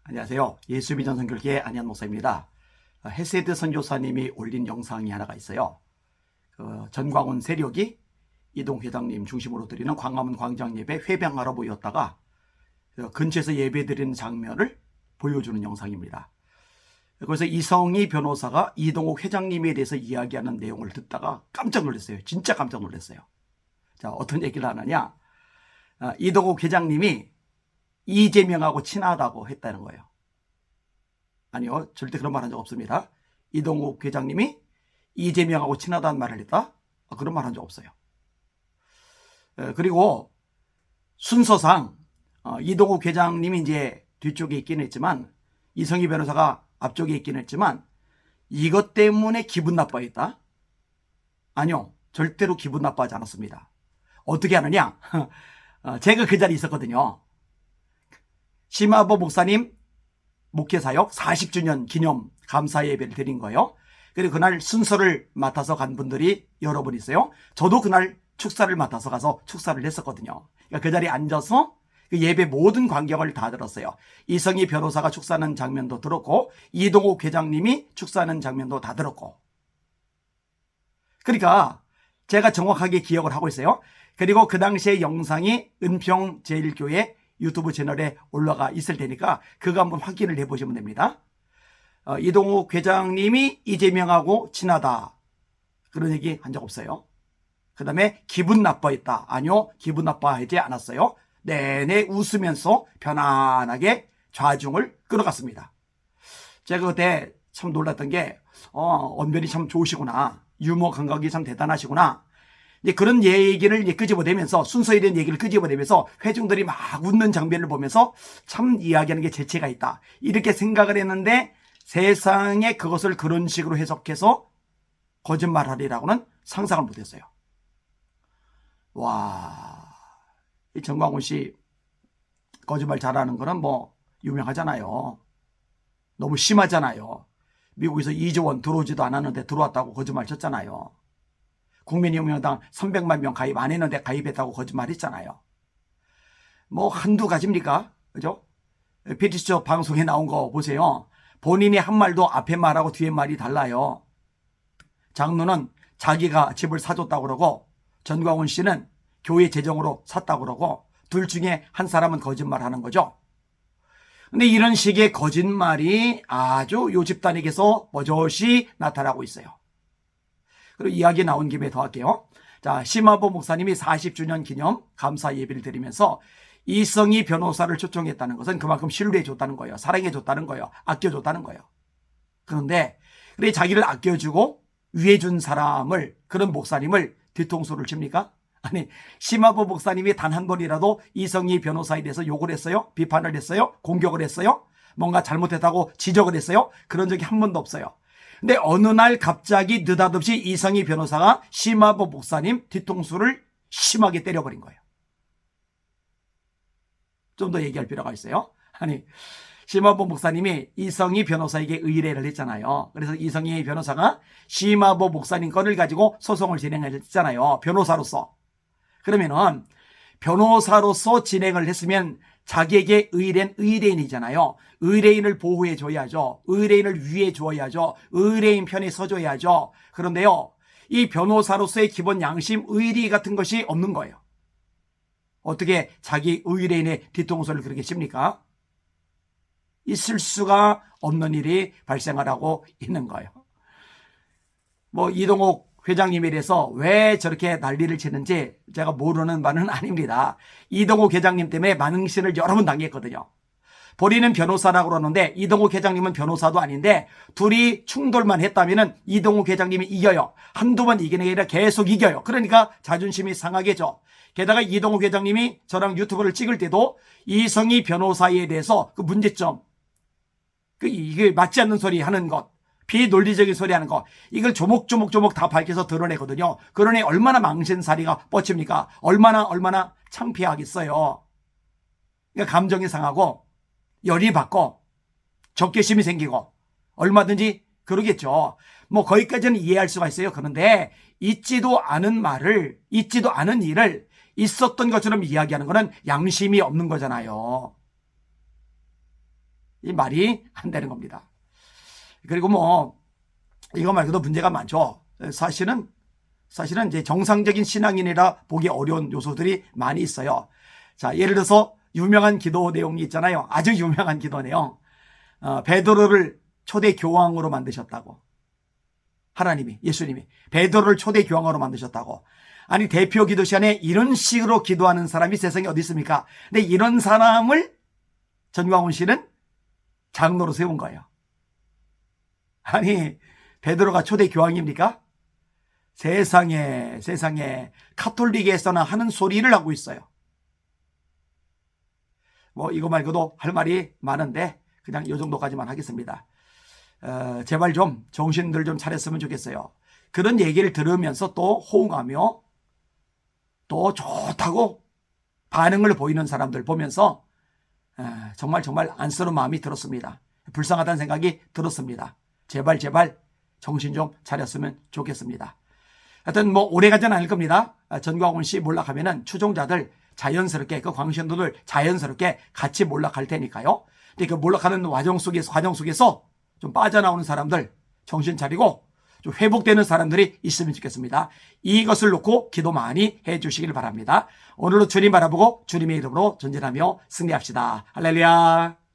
안녕하세요. 예수비전 선교회 안희한 목사입니다. 헤세드 선교사님이 올린 영상이 하나가 있어요. 전광훈 세력이 이동 회장님 중심으로 드리는 광화문 광장 예배 회병하러 모였다가 근처에서 예배 드리는 장면을 보여주는 영상입니다. 그래서 이성희 변호사가 이동욱 회장님에 대해서 이야기하는 내용을 듣다가 깜짝 놀랐어요. 진짜 깜짝 놀랐어요. 자, 어떤 얘기를 하느냐. 이동욱 회장님이 이재명하고 친하다고 했다는 거예요. 아니요, 절대 그런 말 한 적 없습니다. 이동욱 회장님이 이재명하고 친하다는 말을 했다? 그런 말 한 적 없어요. 그리고 순서상 이동욱 회장님이 이제 뒤쪽에 있긴 했지만 이성희 변호사가 앞쪽에 있긴 했지만 이것 때문에 기분 나빠했다? 아니요, 절대로 기분 나빠하지 않았습니다. 어떻게 하느냐? 제가 그 자리에 있었거든요. 심화보 목사님 목회사역 40주년 기념 감사 예배를 드린 거예요. 그리고 그날 순서를 맡아서 간 분들이 여러 분 있어요. 저도 그날 축사를 맡아서 가서 축사를 했었거든요. 그러니까 그 자리에 앉아서 그 예배 모든 광경을 다 들었어요. 이성희 변호사가 축사하는 장면도 들었고 이동욱 회장님이 축사하는 장면도 다 들었고. 그러니까 제가 정확하게 기억을 하고 있어요. 그리고 그 당시의 영상이 은평제일교회 유튜브 채널에 올라가 있을 테니까 그거 한번 확인을 해보시면 됩니다. 이동욱 회장님이 이재명하고 친하다. 그런 얘기 한 적 없어요. 그 다음에 기분 나빠했다. 아니요, 기분 나빠하지 않았어요. 내내 웃으면서 편안하게 좌중을 끌어갔습니다. 제가 그때 참 놀랐던 게 언변이 참 좋으시구나. 유머 감각이 참 대단하시구나. 이제 그런 얘기를 이제 끄집어내면서 순서에 대한 얘기를 끄집어내면서 회중들이 막 웃는 장면을 보면서 참 이야기하는 게 재치가 있다. 이렇게 생각을 했는데 세상에 그것을 그런 식으로 해석해서 거짓말하리라고는 상상을 못했어요. 와, 이 전광훈 씨 거짓말 잘하는 거는 뭐 유명하잖아요. 너무 심하잖아요. 미국에서 2조 원 들어오지도 않았는데 들어왔다고 거짓말 쳤잖아요. 국민혁명당 300만 명 가입 안 했는데 가입했다고 거짓말했잖아요. 뭐 한두 가지입니까? 그죠? PT수첩 방송에 나온 거 보세요. 본인이 한 말도 앞에 말하고 뒤에 말이 달라요. 장로는 자기가 집을 사줬다고 그러고 전광훈 씨는 교회 재정으로 샀다고 그러고 둘 중에 한 사람은 거짓말하는 거죠. 근데 이런 식의 거짓말이 아주 요 집단에게서 버젓이 나타나고 있어요. 그리고 이야기 나온 김에 더 할게요. 자, 심화보 목사님이 40주년 기념 감사 예배를 드리면서 이성희 변호사를 초청했다는 것은 그만큼 신뢰해줬다는 거예요. 사랑해줬다는 거예요. 아껴줬다는 거예요. 그런데 그래 자기를 아껴주고 위해준 사람을, 그런 목사님을 뒤통수를 칩니까? 아니, 심화보 목사님이 단 한 번이라도 이성희 변호사에 대해서 욕을 했어요? 비판을 했어요? 공격을 했어요? 뭔가 잘못했다고 지적을 했어요? 그런 적이 한 번도 없어요. 근데 어느 날 갑자기 느닷없이 이성희 변호사가 심화보 목사님 뒤통수를 심하게 때려버린 거예요. 좀 더 얘기할 필요가 있어요. 아니, 심화보 목사님이 이성희 변호사에게 의뢰를 했잖아요. 그래서 이성희 변호사가 심화보 목사님 건을 가지고 소송을 진행했잖아요. 변호사로서. 그러면은 변호사로서 진행을 했으면 자기에게 의뢰인 의뢰인이잖아요. 의뢰인을 보호해 줘야죠. 의뢰인을 위해 줘야죠. 의뢰인 편에 서줘야죠. 그런데요, 이 변호사로서의 기본 양심, 의리 같은 것이 없는 거예요. 어떻게 자기 의뢰인의 뒤통수를 그렇게 칩니까? 있을 수가 없는 일이 발생을 하고 있는 거예요. 뭐 이동욱 회장님에 대해서 왜 저렇게 난리를 치는지 제가 모르는 바는 아닙니다. 이동욱 회장님 때문에 망신을 여러 번 당했거든요. 본인은 변호사라고 그러는데 이동욱 회장님은 변호사도 아닌데 둘이 충돌만 했다면 이동욱 회장님이 이겨요. 한두 번 이기는 게 아니라 계속 이겨요. 그러니까 자존심이 상하겠죠. 게다가 이동욱 회장님이 저랑 유튜브를 찍을 때도 이성희 변호사에 대해서 그 문제점, 이게 맞지 않는 소리 하는 것, 비논리적인 소리 하는 거, 이걸 조목조목 다 밝혀서 드러내거든요. 그러니 얼마나 망신살이가 뻗칩니까? 얼마나 창피하겠어요. 그러니까 감정이 상하고 열이 받고 적개심이 생기고 얼마든지 그러겠죠. 뭐 거기까지는 이해할 수가 있어요. 그런데 있지도 않은 말을, 있지도 않은 일을 있었던 것처럼 이야기하는 거는 양심이 없는 거잖아요. 이 말이 안 되는 겁니다. 그리고 뭐 이거 말고도 문제가 많죠. 사실은 이제 정상적인 신앙인이라 보기 어려운 요소들이 많이 있어요. 자, 예를 들어서 유명한 기도 내용이 있잖아요. 아주 유명한 기도 내용. 베드로를 초대 교황으로 만드셨다고. 하나님이, 예수님이 베드로를 초대 교황으로 만드셨다고. 아니, 대표 기도 시간에 이런 식으로 기도하는 사람이 세상에 어디 있습니까? 근데 이런 사람을 전광훈 씨는 장로로 세운 거예요. 아니, 베드로가 초대 교황입니까? 세상에 카톨릭에서나 하는 소리를 하고 있어요. 뭐 이거 말고도 할 말이 많은데 그냥 이 정도까지만 하겠습니다. 제발 좀 정신들 좀 차렸으면 좋겠어요. 그런 얘기를 들으면서 또 호응하며 또 좋다고 반응을 보이는 사람들 보면서 정말 안쓰러운 마음이 들었습니다. 불쌍하다는 생각이 들었습니다. 제발 정신 좀 차렸으면 좋겠습니다. 하여튼 뭐 오래가지는 않을 겁니다. 전광훈 씨 몰락하면은 추종자들 자연스럽게 그 광신도들 자연스럽게 같이 몰락할 테니까요. 근데 그 몰락하는 과정 속에서 좀 빠져나오는 사람들 정신 차리고 좀 회복되는 사람들이 있으면 좋겠습니다. 이것을 놓고 기도 많이 해주시길 바랍니다. 오늘도 주님 바라보고 주님의 이름으로 전진하며 승리합시다. 할렐루야.